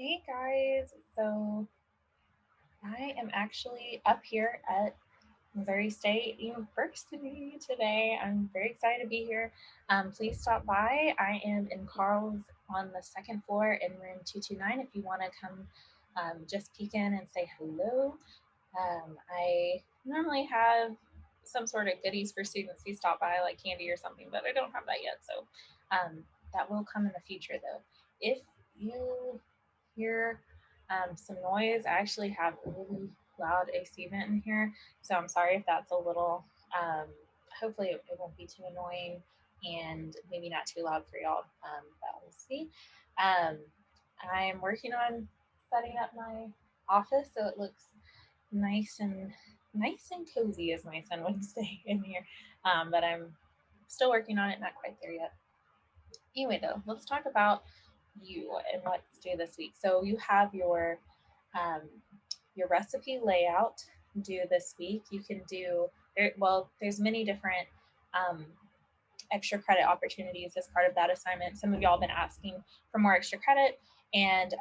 Hey guys, so I am actually up here at Missouri State University today. I'm very excited to be here. Please stop by. I am in Carl's on the second floor in room 229 if you want to come just peek in and say hello. I normally have some sort of goodies for students who stop by, like candy or something, but I don't have that yet. So that will come in the future though. If you hear some noise. I actually have a really loud AC vent in here, so I'm sorry if that's a little. Hopefully, it won't be too annoying and maybe not too loud for y'all, but we'll see. Um, I'm working on setting up my office so it looks nice and cozy, as my son would say in here. But I'm still working on it, not quite there yet. Anyway, though, let's talk about you and what to do this week. So you have um, your recipe layout due this week. You can do there's many different um, extra credit opportunities as part of that assignment. Some of y'all have been asking for more extra credit, and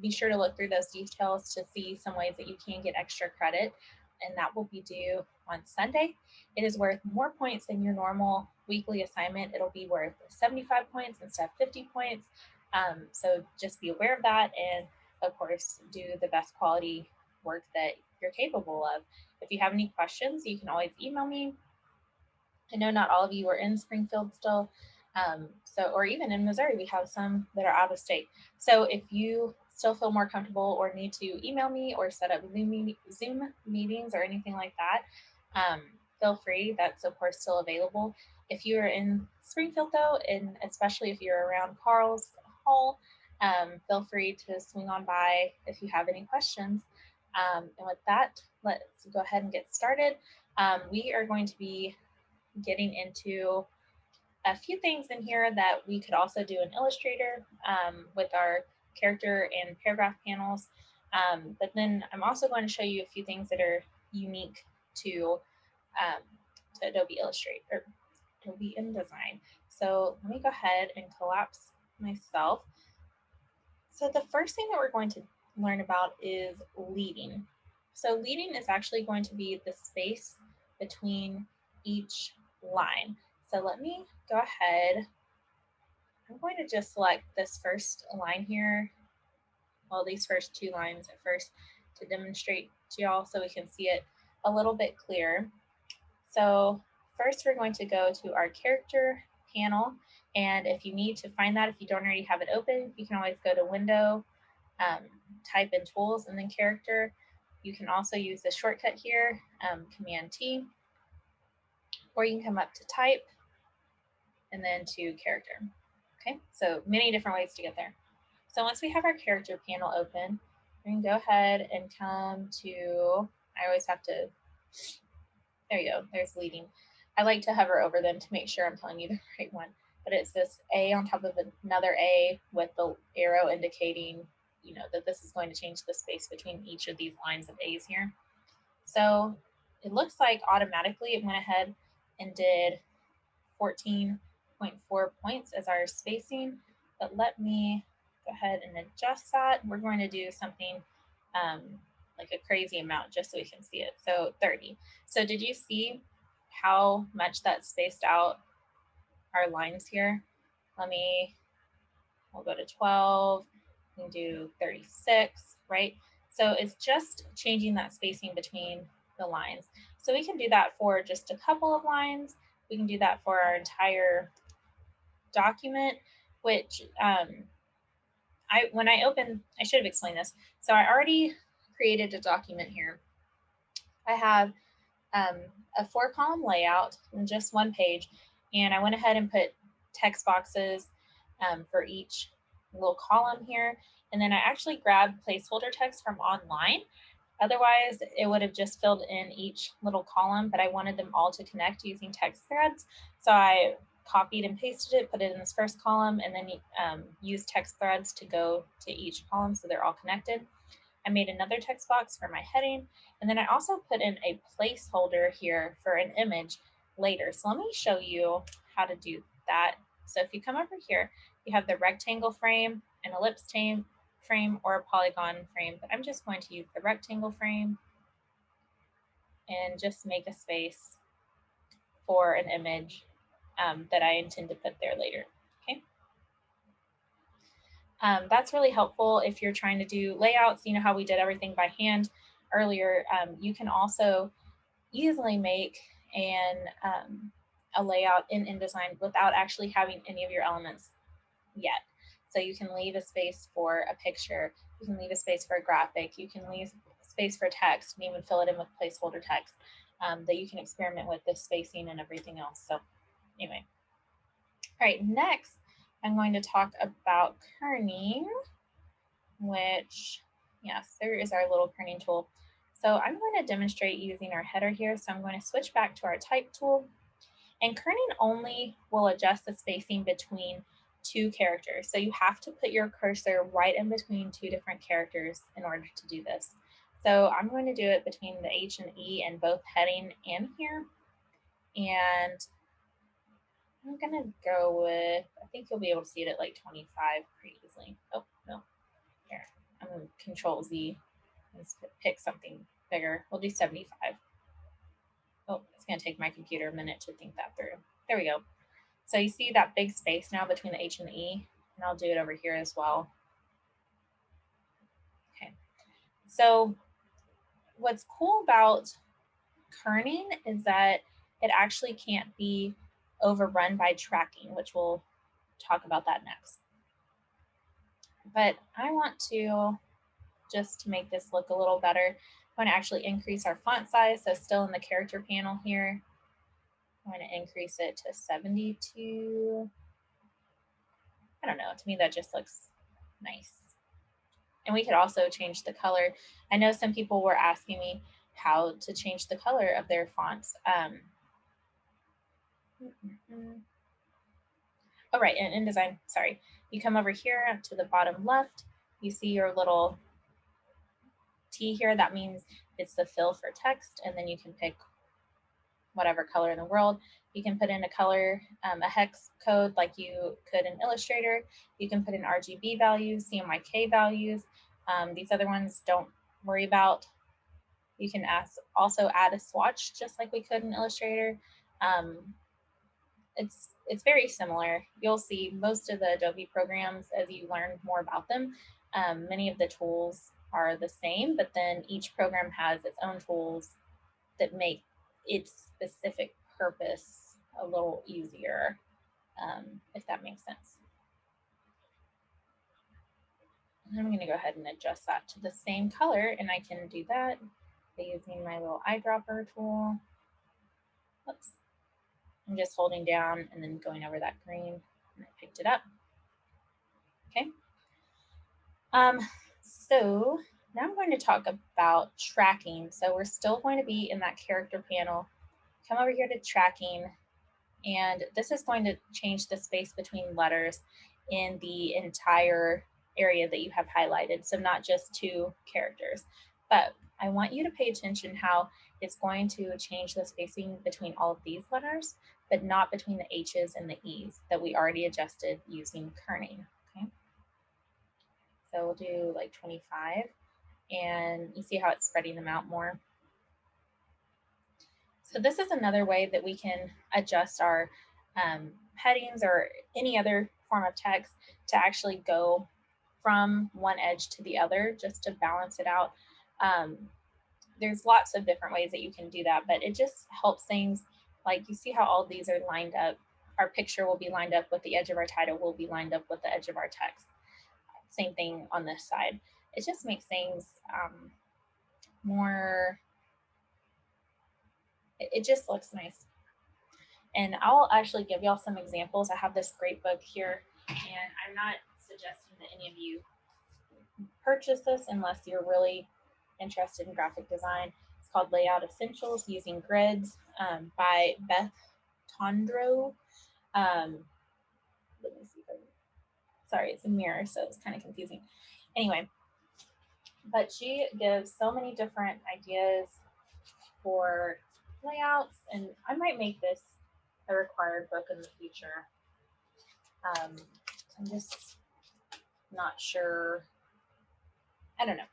be sure to look through those details to see some ways that you can get extra credit, and that will be due on Sunday. It is worth more points than your normal weekly assignment. It'll be worth 75 points instead of 50 points. So just be aware of that, and of course, do the best quality work that you're capable of. If you have any questions, you can always email me. I know not all of you are in Springfield still, or even in Missouri, we have some that are out of state. So if you still feel more comfortable or need to email me or set up Zoom meetings or anything like that, feel free. That's of course still available. If you are in Springfield though, and especially if you're around Carl's Hall, feel free to swing on by if you have any questions. And with that, let's go ahead and get started. We are going to be getting into a few things in here that we could also do in Illustrator with our character and paragraph panels. But then I'm also going to show you a few things that are unique to Adobe Illustrator or Adobe InDesign. So let me go ahead and collapse myself. So the first thing that we're going to learn about is leading. So leading is actually going to be the space between each line. So let me go ahead. I'm going to just select this first line here. Well, these first two lines at first to demonstrate to y'all so we can see it a little bit clearer. So first we're going to go to our character panel. And if you need to find that, if you don't already have it open, you can always go to Window, type in Tools, and then Character. You can also use the shortcut here, Command T, or you can come up to Type and then to Character. Okay, so many different ways to get there. So once we have our character panel open, we can go ahead and come to, I always have to, there you go, there's leading. I like to hover over them to make sure I'm telling you the right one, but it's this A on top of another A with the arrow indicating, that this is going to change the space between each of these lines of A's here. So it looks like automatically it went ahead and did 14.4 points as our spacing, but let me go ahead and adjust that. We're going to do something like a crazy amount just so we can see it. So 30. So did you see how much that spaced out our lines here? We'll go to 12, we can do 36, right? So it's just changing that spacing between the lines. So we can do that for just a couple of lines. We can do that for our entire document, which when I should have explained this. So I already created a document here. I have a 4-column layout in just one page, and I went ahead and put text boxes for each little column here. And then I actually grabbed placeholder text from online. Otherwise, it would have just filled in each little column, but I wanted them all to connect using text threads. So I copied and pasted it, put it in this first column, and then used text threads to go to each column so they're all connected. I made another text box for my heading, and then I also put in a placeholder here for an image later. So let me show you how to do that. So if you come over here, you have the rectangle frame and ellipse frame or a polygon frame, but I'm just going to use the rectangle frame and just make a space for an image that I intend to put there later. Okay. That's really helpful if you're trying to do layouts. You know how we did everything by hand earlier. You can also easily make a layout in InDesign without actually having any of your elements yet. So you can leave a space for a picture, you can leave a space for a graphic, you can leave space for text, and even fill it in with placeholder text that you can experiment with the spacing and everything else. So anyway, all right, next I'm going to talk about kerning, which, yes, there is our little kerning tool. So I'm going to demonstrate using our header here. So I'm going to switch back to our type tool, and kerning only will adjust the spacing between two characters. So you have to put your cursor right in between two different characters in order to do this. So I'm going to do it between the H and E in both heading and here. And I'm going to go with, I think you'll be able to see it at like 25 pretty easily. Oh, no. Here, I'm going to Control Z and pick something bigger. We'll do 75. Oh, it's going to take my computer a minute to think that through. There we go. So you see that big space now between the H and the E, and I'll do it over here as well. Okay. So what's cool about kerning is that it actually can't be overrun by tracking, which we'll talk about that next. But I want to, just to make this look a little better, I'm going to actually increase our font size. So still in the character panel here, I'm going to increase it to 72. I don't know, to me that just looks nice. And we could also change the color. I know some people were asking me how to change the color of their fonts. Oh, right, in InDesign, sorry. You come over here to the bottom left, you see your little T here. That means it's the fill for text, and then you can pick whatever color in the world. You can put in a color, a hex code like you could in Illustrator. You can put in RGB values, CMYK values. These other ones don't worry about. You can also add a swatch just like we could in Illustrator. It's very similar. You'll see most of the Adobe programs as you learn more about them. Many of the tools are the same, but then each program has its own tools that make its specific purpose a little easier, if that makes sense. And I'm going to go ahead and adjust that to the same color, and I can do that by using my little eyedropper tool. Oops. I'm just holding down and then going over that green, and I picked it up. Okay. So now I'm going to talk about tracking. So we're still going to be in that character panel. Come over here to tracking, and this is going to change the space between letters in the entire area that you have highlighted. So not just two characters, but I want you to pay attention how it's going to change the spacing between all of these letters, but not between the H's and the E's that we already adjusted using kerning. Okay. So we'll do like 25, and you see how it's spreading them out more. So this is another way that we can adjust our headings or any other form of text to actually go from one edge to the other just to balance it out. There's lots of different ways that you can do that, but it just helps things. Like you see how all these are lined up. Our picture will be lined up with the edge of our title, will be lined up with the edge of our text. Same thing on this side. It just makes things more, it just looks nice. And I'll actually give y'all some examples. I have this great book here, and I'm not suggesting that any of you purchase this unless you're really interested in graphic design. It's called Layout Essentials Using Grids by Beth Tondreau. Let me see. Sorry, it's a mirror, so it's kind of confusing. Anyway, but she gives so many different ideas for layouts, and I might make this a required book in the future. I'm just not sure I don't know.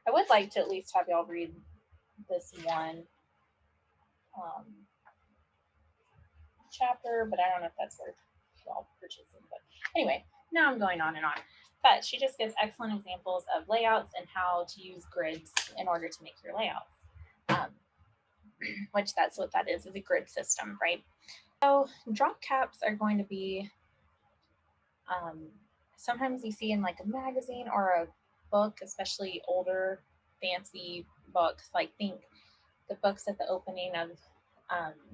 I would like to at least have y'all read this one chapter, but I don't know if that's worth y'all purchasing. But anyway, now I'm going on and on. But she just gives excellent examples of layouts and how to use grids in order to make your layouts, which that's what that is a grid system, right? So drop caps are going to be sometimes you see in like a magazine or a book, especially older fancy books, like think the books at the opening of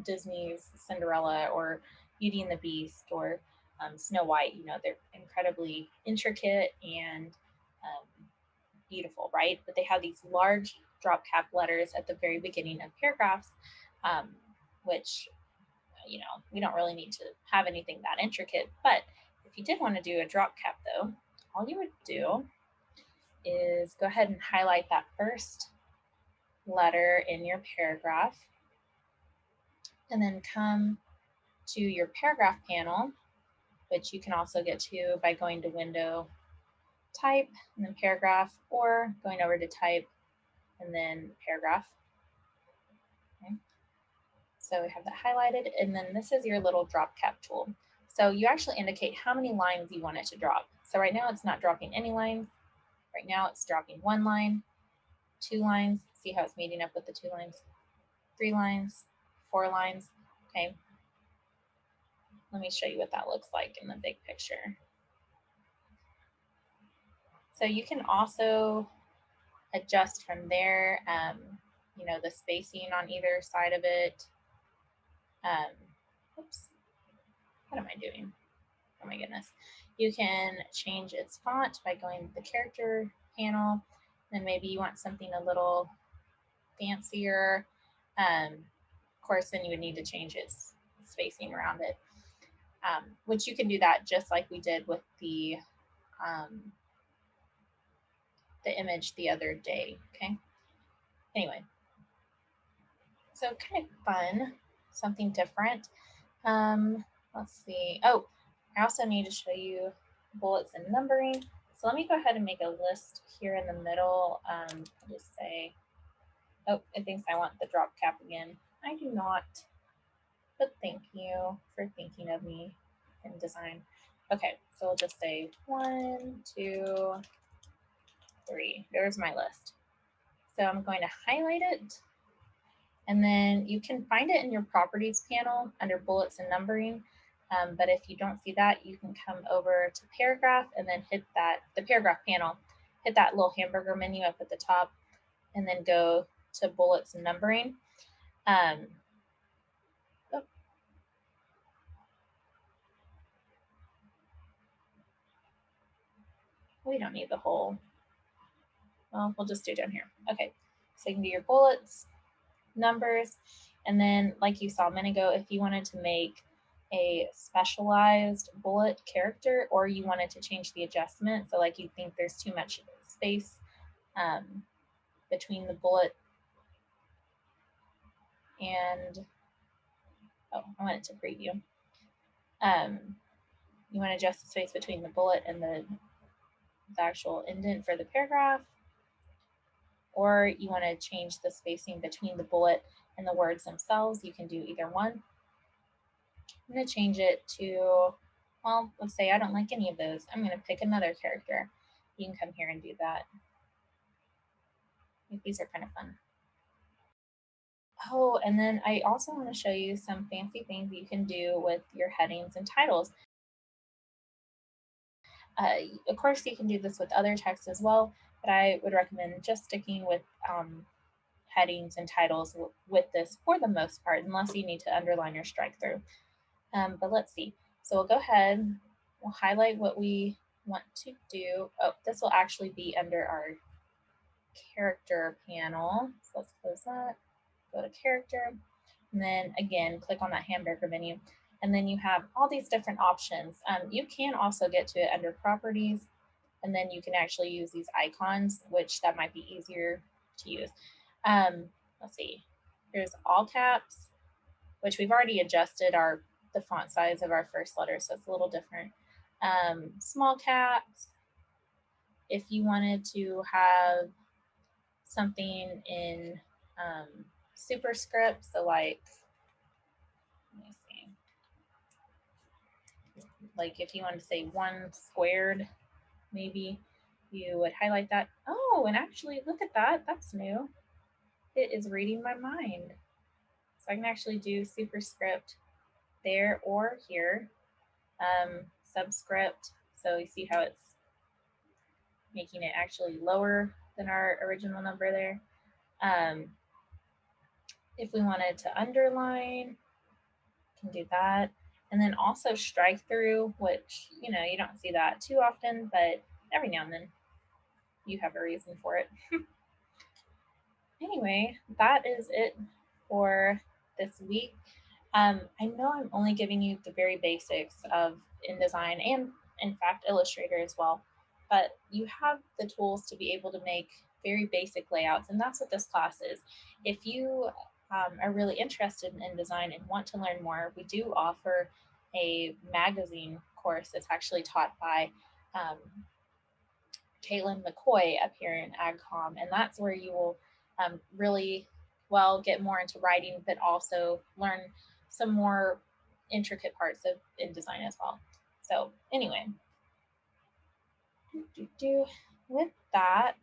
Disney's Cinderella or Beauty and the Beast or Snow White. You know, they're incredibly intricate and beautiful, right? But they have these large drop cap letters at the very beginning of paragraphs, which, you know, we don't really need to have anything that intricate. But if you did want to do a drop cap though, all you would do is go ahead and highlight that first letter in your paragraph and then come to your paragraph panel, which you can also get to by going to Window, Type, and then Paragraph, or going over to Type and then Paragraph. Okay. So we have that highlighted, and then this is your little drop cap tool. So you actually indicate how many lines you want it to drop. So right now it's not dropping any lines. Right now it's dropping 1 line, 2 lines. See how it's meeting up with the 2 lines, 3 lines, 4 lines. Okay. Let me show you what that looks like in the big picture. So you can also adjust from there, you know, the spacing on either side of it. Oops, what am I doing? Oh my goodness. You can change its font by going to the character panel. Then maybe you want something a little fancier. Of course, then you would need to change its spacing around it, which you can do that just like we did with the image the other day. Okay. Anyway, so kind of fun, something different. Let's see. Oh, I also need to show you bullets and numbering. So let me go ahead and make a list here in the middle. I'll just say, oh, it thinks I want the drop cap again. I do not, but thank you for thinking of me in design. Okay, so we'll just say 1, 2, 3. There's my list. So I'm going to highlight it, and then you can find it in your properties panel under bullets and numbering. But if you don't see that, you can come over to paragraph and then hit that, the paragraph panel, hit that little hamburger menu up at the top, and then go to bullets and numbering. We don't need the whole, well, we'll just do down here. Okay, so you can do your bullets, numbers, and then like you saw a minute ago, if you wanted to make a specialized bullet character or you wanted to change the adjustment, so like you think there's too much space between the bullet and, oh, I want it to preview. You want to adjust the space between the bullet and the actual indent for the paragraph, or you want to change the spacing between the bullet and the words themselves. You can do either one. I'm going to change it to, well, let's say I don't like any of those. I'm going to pick another character. You can come here and do that. I think these are kind of fun. Oh, and then I also want to show you some fancy things you can do with your headings and titles. Of course, you can do this with other text as well, but I would recommend just sticking with headings and titles with this for the most part, unless you need to underline or strike through. But let's see. So we'll go ahead, we'll highlight what we want to do. Oh, this will actually be under our character panel. So let's close that, go to character, and then again, click on that hamburger menu. And then you have all these different options. You can also get to it under properties, and then you can actually use these icons, which that might be easier to use. Let's see, here's all caps, which we've already adjusted the font size of our first letter, so it's a little different. Small caps, if you wanted to have something in superscript, so like, let me see, like if you wanted to say 1 squared, maybe you would highlight that. Oh, and actually look at that, that's new. It is reading my mind. So I can actually do superscript there or here. Subscript, so you see how it's making it actually lower than our original number there. If we wanted to underline, can do that. And then also strike through, which, you know, you don't see that too often, but every now and then you have a reason for it. Anyway, that is it for this week. I know I'm only giving you the very basics of InDesign and, in fact, Illustrator as well, but you have the tools to be able to make very basic layouts, and that's what this class is. If you are really interested in InDesign and want to learn more, we do offer a magazine course that's actually taught by Caitlin McCoy up here in AgCom, and that's where you will really well get more into writing, but also learn some more intricate parts of InDesign as well. So anyway, with that,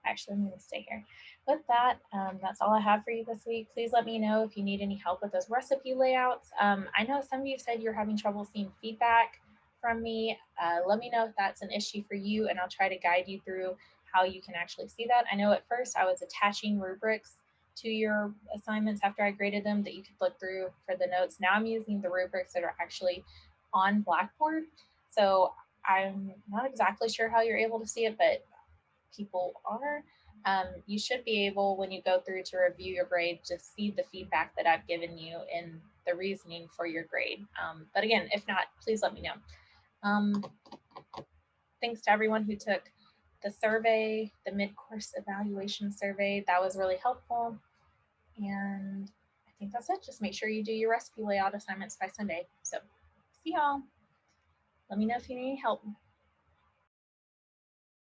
actually, I'm going to stay here. With that, that's all I have for you this week. Please let me know if you need any help with those recipe layouts. I know some of you said you're having trouble seeing feedback from me. Let me know if that's an issue for you, and I'll try to guide you through how you can actually see that. I know at first I was attaching rubrics to your assignments after I graded them that you could look through for the notes. Now I'm using the rubrics that are actually on Blackboard. So I'm not exactly sure how you're able to see it, but people are. You should be able, when you go through to review your grade, to see the feedback that I've given you and the reasoning for your grade. But again, if not, please let me know. Thanks to everyone who took the survey, the mid-course evaluation survey. That was really helpful. And I think that's it. Just make sure you do your recipe layout assignments by Sunday. So see y'all. Let me know if you need any help.